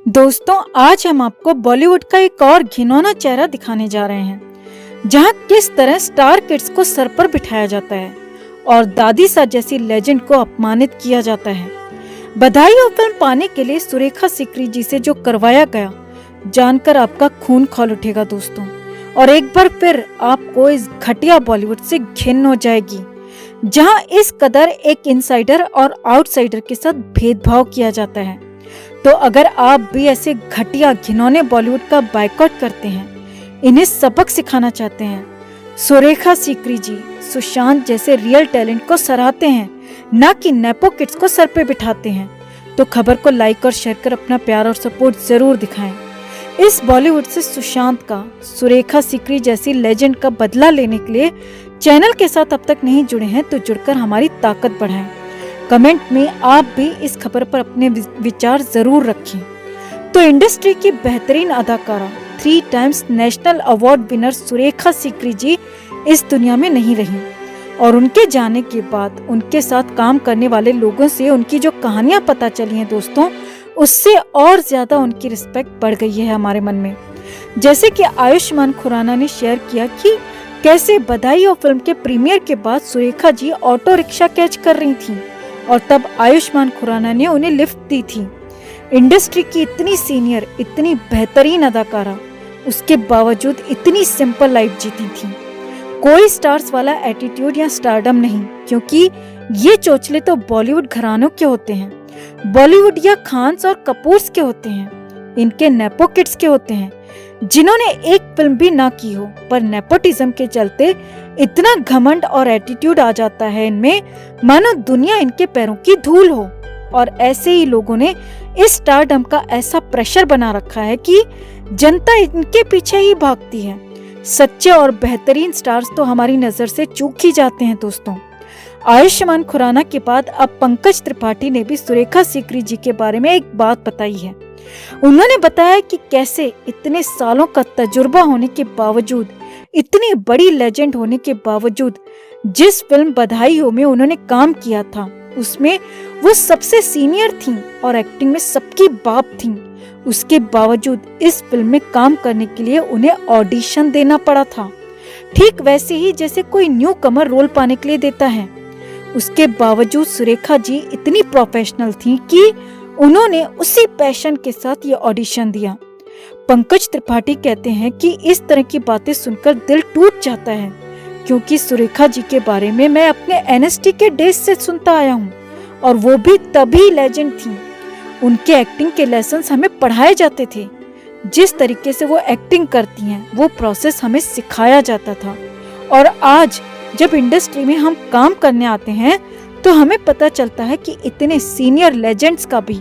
दोस्तों, आज हम आपको बॉलीवुड का एक और घिनौना चेहरा दिखाने जा रहे हैं, जहां किस तरह स्टार किड्स को सर पर बिठाया जाता है और दादी सा जैसी लेजेंड को अपमानित किया जाता है। बधाई हो फिल्म पाने के लिए सुरेखा सीकरी जी से जो करवाया गया, जानकर आपका खून खौल उठेगा दोस्तों, और एक बार फिर आपको इस घटिया बॉलीवुड से घिन हो जाएगी, जहां इस कदर एक इनसाइडर और आउटसाइडर के साथ भेदभाव किया जाता है। तो अगर आप भी ऐसे घटिया घिनौने बॉलीवुड का बायकॉट करते हैं, इन्हें सबक सिखाना चाहते हैं, सुरेखा सीकरी जी सुशांत जैसे रियल टैलेंट को सराहते हैं, ना कि नेपो किड्स को सर पे बिठाते हैं, तो खबर को लाइक और शेयर कर अपना प्यार और सपोर्ट जरूर दिखाएं। इस बॉलीवुड से सुशांत का, सुरेखा सीकरी जैसी लेजेंड का बदला लेने के लिए चैनल के साथ अब तक नहीं जुड़े हैं तो जुड़कर हमारी ताकत बढ़ाएं। कमेंट में आप भी इस खबर पर अपने विचार जरूर रखें। तो इंडस्ट्री की बेहतरीन अदाकारा, 3 times national award winner Surekha Sikri ji इस दुनिया में नहीं रही, और उनके जाने के बाद उनके साथ काम करने वाले लोगों से उनकी जो कहानियां पता चली हैं दोस्तों, उससे और ज्यादा उनकी रिस्पेक्ट बढ़ गई है हमारे मन में। जैसे कि आयुष्मान खुराना ने शेयर किया कि कैसे बधाई हो फिल्म के प्रीमियर के बाद Surekha ji auto rickshaw catch कर रही थी और तब आयुष्मान खुराना ने उन्हें लिफ्ट दी थी। इंडस्ट्री की इतनी सीनियर, इतनी बेहतरीन अदाकारा, उसके बावजूद इतनी सिंपल लाइफ जीती थी। कोई स्टार्स वाला एटीट्यूड या स्टारडम नहीं, क्योंकि ये चोचले तो बॉलीवुड घरानों के होते हैं, बॉलीवुड या खान्स और कपूर्स के होते हैं, इनके नेपो किड्स के होते हैं, जिन्होंने एक फिल्म भी ना की हो, पर नेपोटिज्म के चलते इतना घमंड और एटीट्यूड आ जाता है इनमें, मानो दुनिया इनके पैरों की धूल हो। और ऐसे ही लोगों ने इस स्टारडम का ऐसा प्रेशर बना रखा है कि जनता इनके पीछे ही भागती है। सच्चे और बेहतरीन स्टार्स तो हमारी नजर से चूक ही जाते हैं दोस्तों। आयुष्मान खुराना के बाद अब पंकज त्रिपाठी ने भी सुरेखा सीकरी जी के बारे में एक बात बताई है। उन्होंने बताया कि कैसे इतने सालों का तजुर्बा होने के बावजूद, इतनी बड़ी लेजेंड होने के बावजूद, जिस फिल्म बधाई हो में उन्होंने काम किया था, उसमें वो सबसे सीनियर थीं और एक्टिंग में सबकी बाप थीं। उसके बावजूद इस फिल्म में काम करने के लिए उन्हें ऑडिशन देना पड़ा था, ठीक वैसे ही जैसे कोई न्यू कमर रोल पाने के लिए देता है। उसके बावजूद सुरेखा जी इतनी प्रोफेशनल थीं कि उन्होंने उसी पैशन के साथ ये ऑडिशन दिया। पंकज त्रिपाठी कहते हैं कि इस तरह की बातें सुनकर दिल टूट जाता है, क्योंकि सुरेखा जी के बारे में मैं अपने एनएसटी के डेज से सुनता आया हूँ, और वो भी तभी लेजेंड थी। उनके एक्टिंग के लेसन्स हमें पढ़ाए जाते थे, जिस तरीके से वो एक्टिंग करती हैं वो प्रोसेस हमें सिखाया जाता था। और आज जब इंडस्ट्री में हम काम करने आते हैं तो हमें पता चलता है कि इतने सीनियर लेजेंड्स का भी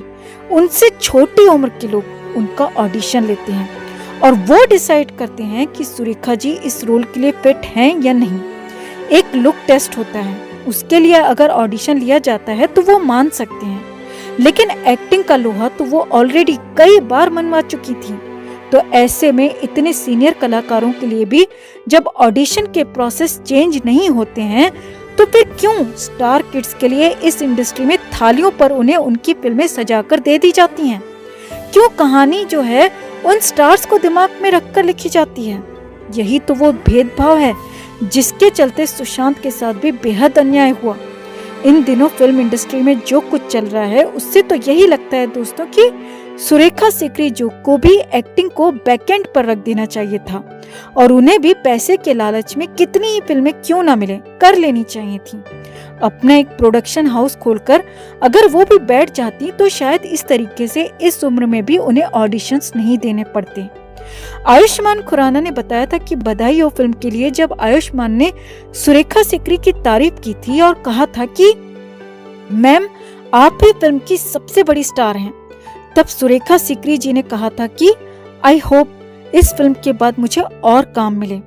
उनसे छोटी उम्र के लोग उनका ऑडिशन लेते हैं, और वो डिसाइड करते हैं कि सुरेखा जी इस रोल के लिए फिट हैं या नहीं। एक लुक टेस्ट होता है, उसके लिए अगर ऑडिशन लिया जाता है तो वो मान सकते हैं, लेकिन एक्टिंग का लोहा तो वो ऑलरेडी कई बार मनवा चुकी थी। तो ऐसे में इतने सीनियर कलाकारों के लिए भी जब ऑडिशन के प्रोसेस चेंज नहीं होते हैं, तो फिर क्यों स्टार किड्स के लिए इस इंडस्ट्री में थालियों पर उन्हें उनकी फिल्में सजाकर दे दी जाती हैं? क्यों कहानी जो है उन स्टार्स को दिमाग में रखकर लिखी जाती है? यही तो वो भेदभाव है जिसके चलते सुशांत के साथ भी बेहद अन्याय हुआ। इन दिनों फिल्म इंडस्ट्री में जो कुछ चल रहा है, उससे तो यही लगता है दोस्तों कि सुरेखा सीकरी जी को भी एक्टिंग को बैकएंड पर रख देना चाहिए था, और उन्हें भी पैसे के लालच में कितनी ही फिल्में क्यों ना मिले कर लेनी चाहिए थी। अपना एक प्रोडक्शन हाउस खोलकर अगर वो भी बैठ जाती तो शायद इस तरीके से इस उम्र में भी उन्हें ऑडिशंस नहीं देने पड़ते। आयुष्मान खुराना ने बताया था कि बधाई हो फिल्म के लिए जब आयुष्मान ने सुरेखा सीकरी की तारीफ की थी और कहा था कि मैम आप ही फिल्म की सबसे बड़ी स्टार हैं, तब सुरेखा सीकरी जी ने कहा था कि आई होप इस फिल्म के बाद मुझे और काम मिले।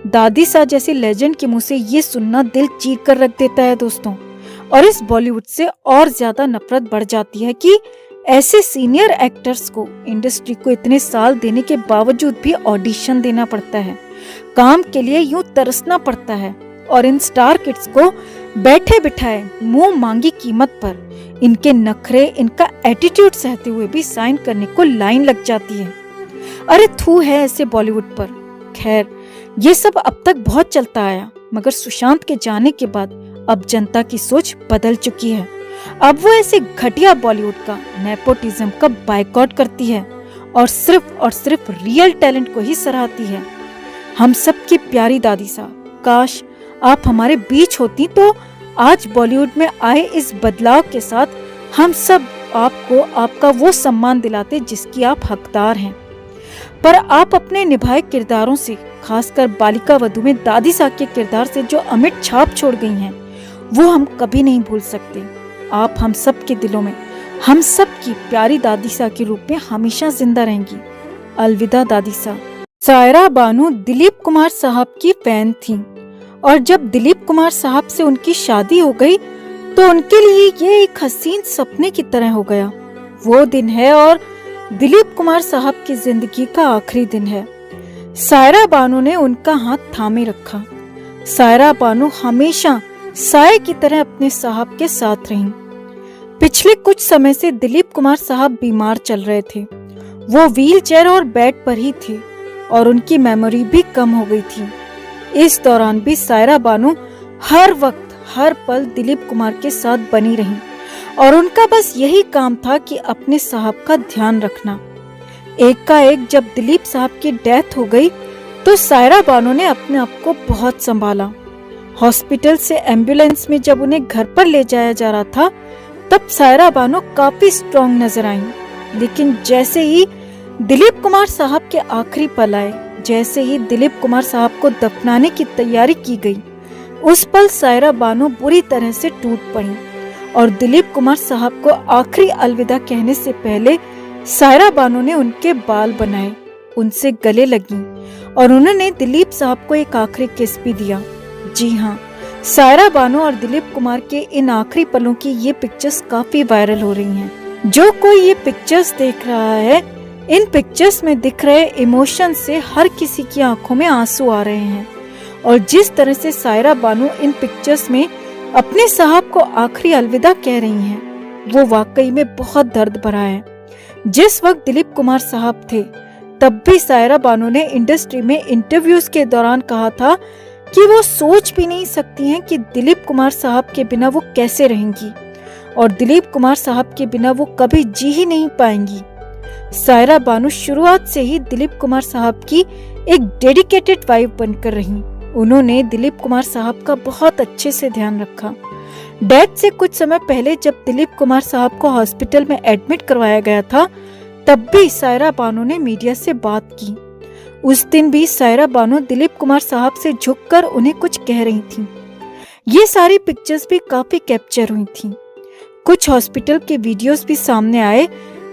दादी सा जैसी लेजेंड के मुंह से ये सुनना दिल चीर कर रख देता है दोस्तों, और इस बॉलीवुड से और ज्यादा नफरत बढ़ जाती है कि ऐसे सीनियर एक्टर्स को इंडस्ट्री को इतने साल देने के बावजूद भी ऑडिशन देना पड़ता है, काम के लिए यूं तरसना पड़ता है, और इन स्टार किड्स को बैठे बिठाए मुंह मांगी कीमत पर इनके नखरे, इनका एटीट्यूड सहते हुए भी साइन करने को लाइन लग जाती है। अरे थू है ऐसे बॉलीवुड पर। खैर, ये सब अब तक बहुत चलता आया, मगर सुशांत के जाने के बाद अब जनता की सोच बदल चुकी है। अब वो ऐसे घटिया बॉलीवुड का, नेपोटिज्म का बायकॉट करती है और सिर्फ रियल टैलेंट को ही सराहती है। हम सब की प्यारी दादी साहब, काश आप हमारे बीच होती तो आज बॉलीवुड में आए इस बदलाव के साथ हम सब आपको आपका वो सम्मान दिलाते जिसकी आप हकदार हैं। पर आप अपने निभाए किरदारों से, खासकर बालिका वधू में दादी साहब के किरदार से जो अमिट छाप छोड़ गई हैं, वो हम कभी नहीं भूल सकते। आप हम सब के दिलों में हम सब की प्यारी दादी साहब के रूप में हमेशा जिंदा रहेंगी। अलविदा दादी साहब। सायरा बानू दिलीप कुमार साहब की फैन थी और जब दिलीप कुमार साहब से उनकी शादी हो गई तो उनके लिए ये एक हसीन सपने की तरह हो गया। वो दिन है और दिलीप कुमार साहब की जिंदगी का आखिरी दिन है। सायरा बानू ने उनका हाथ थामे रखा। सायरा बानू हमेशा साये की तरह अपने साहब के साथ रहीं। पिछले कुछ समय से दिलीप कुमार साहब बीमार चल रहे थे। वो व्हीलचेयर और बेड पर ही थे और उनकी मेमोरी भी कम हो गई थी। इस दौरान भी सायरा बानू हर वक्त हर पल दिलीप कुमार के साथ बनी रहीं और उनका बस यही काम था कि अपने साहब का ध्यान रखना। एकाएक जब दिलीप साहब की डेथ हो गई तो सायरा बानू ने अपने आप को बहुत संभाला। हॉस्पिटल से एम्बुलेंस में जब उन्हें घर पर ले जाया जा रहा था तब सायरा बानू काफी स्ट्रॉन्ग नजर आईं। लेकिन जैसे ही दिलीप कुमार साहब के आखिरी पल आए, जैसे ही दिलीप कुमार साहब को दफनाने की तैयारी की गई, उस पल सायरा बानू बुरी तरह से टूट पड़ी और दिलीप कुमार साहब को आखिरी अलविदा कहने से पहले सायरा बानू ने उनके बाल बनाए, उनसे गले लगी और उन्होंने दिलीप साहब को एक आखिरी किस भी दिया। जी हाँ, सायरा बानू और दिलीप कुमार के इन आखिरी पलों की ये पिक्चर्स काफी वायरल हो रही हैं। जो कोई ये पिक्चर्स देख रहा है, इन पिक्चर्स में दिख रहे इमोशन से हर किसी की आंखों में आंसू आ रहे हैं और जिस तरह से सायरा बानू इन पिक्चर्स में अपने साहब को आखिरी अलविदा कह रही हैं, वो वाकई में बहुत दर्द भरा है। जिस वक्त दिलीप कुमार साहब थे तब भी सायरा बानू ने इंडस्ट्री में इंटरव्यूज के दौरान कहा था कि वो सोच भी नहीं सकती हैं कि दिलीप कुमार साहब के बिना वो कैसे रहेंगी और दिलीप कुमार साहब के बिना वो कभी जी ही नहीं पाएंगी। सायरा बानू शुरुआत से ही दिलीप कुमार साहब की एक डेडिकेटेड वाइफ बनकर रहीं। उन्होंने दिलीप कुमार साहब का बहुत अच्छे से ध्यान रखा। डेथ से कुछ समय पहले जब दिलीप कुमार साहब को हॉस्पिटल में एडमिट करवाया गया था तब भी सायरा बानू ने मीडिया से बात की। उस दिन भी सायरा बानू दिलीप कुमार साहब से झुककर उन्हें कुछ कह रही थीं। ये सारी पिक्चर्स भी काफी कैप्चर हुई थीं। कुछ हॉस्पिटल के वीडियोस भी सामने आए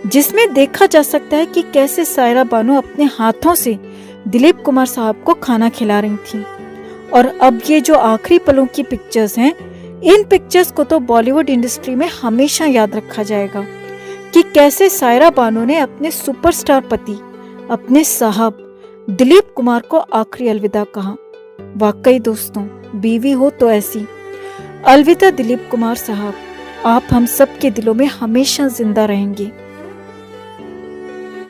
जिसमें देखा जा सकता है कि कैसे सायरा बानू अपने हाथों से दिलीप कुमार साहब को खाना खिला रही थीं। और अब ये जो आखिरी पलों की पिक्चर्स हैं, इन पिक्चर्स को तो बॉलीवुड इंडस्ट्री में हमेशा याद रखा जाएगा कि कैसे सायरा बानू ने अपने सुपरस्टार पति, अपने साहब दिलीप कुमार को आखिरी अलविदा कहा। वाकई दोस्तों, बीवी हो तो ऐसी। अलविदा दिलीप कुमार साहब, आप हम सब के दिलों में हमेशा जिंदा रहेंगे।